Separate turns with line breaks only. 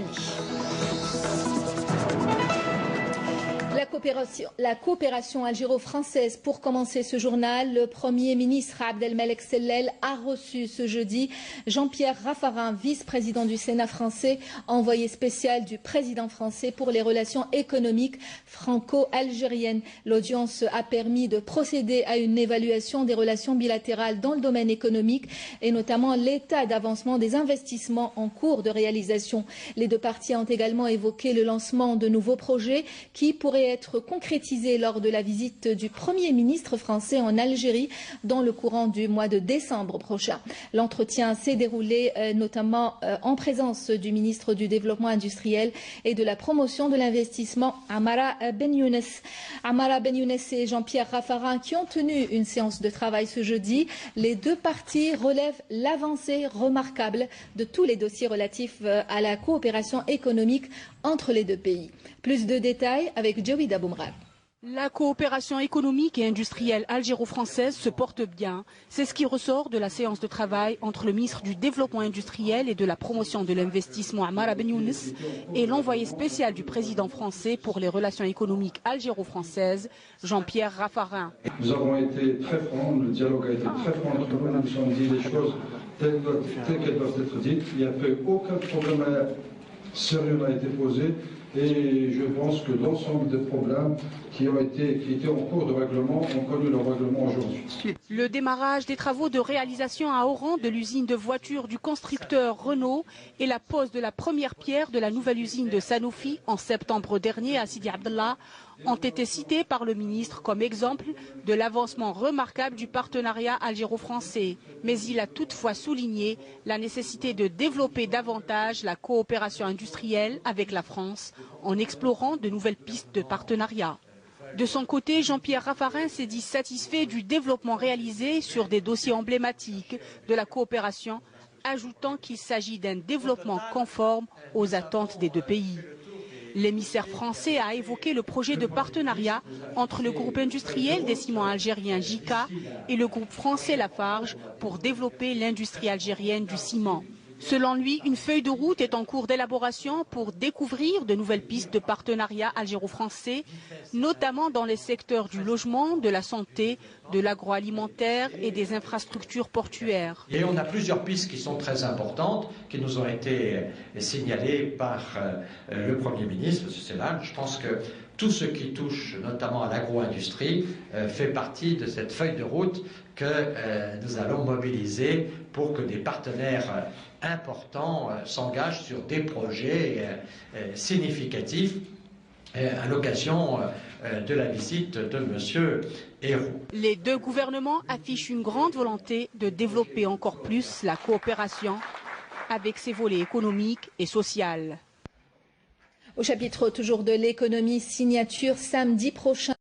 l'Italie. La coopération algéro-française. Pour commencer ce journal, le Premier ministre Abdelmalek Sellel a reçu ce jeudi Jean-Pierre Raffarin, vice-président du Sénat français, envoyé spécial du président français pour les relations économiques franco-algériennes. L'audience a permis de procéder à une évaluation des relations bilatérales dans le domaine économique et notamment l'état d'avancement des investissements en cours de réalisation. Les deux parties ont également évoqué le lancement de nouveaux projets qui pourraient être concrétisés lors de la visite du Premier ministre français en Algérie dans le courant du mois de décembre prochain. L'entretien s'est déroulé notamment en présence du ministre du Développement industriel et de la promotion de l'investissement, Amara Ben Younes. Amara Ben Younes et Jean-Pierre Raffarin qui ont tenu une séance de travail ce jeudi. Les deux parties relèvent l'avancée remarquable de tous les dossiers relatifs à la coopération économique entre les deux pays. Plus de détails avec Jawida Boumrad.
La coopération économique et industrielle algéro-française se porte bien. C'est ce qui ressort de la séance de travail entre le ministre du Développement industriel et de la promotion de l'investissement Amara Ben Younes et l'envoyé spécial du président français pour les relations économiques algéro-françaises, Jean-Pierre Raffarin.
Nous avons été très francs, le dialogue a été très franc entre nous, nous nous sommes dit les choses telles qu'elles doivent être dites. Il n'y a fait aucun problème sérieux n'a été posé. Et je pense que l'ensemble des problèmes qui étaient en cours de règlement ont connu leur règlement aujourd'hui.
Le démarrage des travaux de réalisation à Oran de l'usine de voitures du constructeur Renault et la pose de la première pierre de la nouvelle usine de Sanofi en septembre dernier à Sidi Abdallah ont été cités par le ministre comme exemple de l'avancement remarquable du partenariat algéro-français. Mais il a toutefois souligné la nécessité de développer davantage la coopération industrielle avec la France en explorant de nouvelles pistes de partenariat. De son côté, Jean-Pierre Raffarin s'est dit satisfait du développement réalisé sur des dossiers emblématiques de la coopération, ajoutant qu'il s'agit d'un développement conforme aux attentes des deux pays. L'émissaire français a évoqué le projet de partenariat entre le groupe industriel des ciments algériens JICA et le groupe français Lafarge pour développer l'industrie algérienne du ciment. Selon lui, une feuille de route est en cours d'élaboration pour découvrir de nouvelles pistes de partenariat algéro-français, notamment dans les secteurs du logement, de la santé, de l'agroalimentaire et des infrastructures portuaires.
Et on a plusieurs pistes qui sont très importantes, qui nous ont été signalées par le Premier ministre, M. Sellal. Je pense que tout ce qui touche notamment à l'agro-industrie fait partie de cette feuille de route que nous allons mobiliser pour que des partenaires importants s'engagent sur des projets significatifs à l'occasion de la visite de M. Ayrault.
Les deux gouvernements affichent une grande volonté de développer encore plus la coopération avec ses volets économiques et sociaux.
Au chapitre toujours de l'économie, signature samedi prochain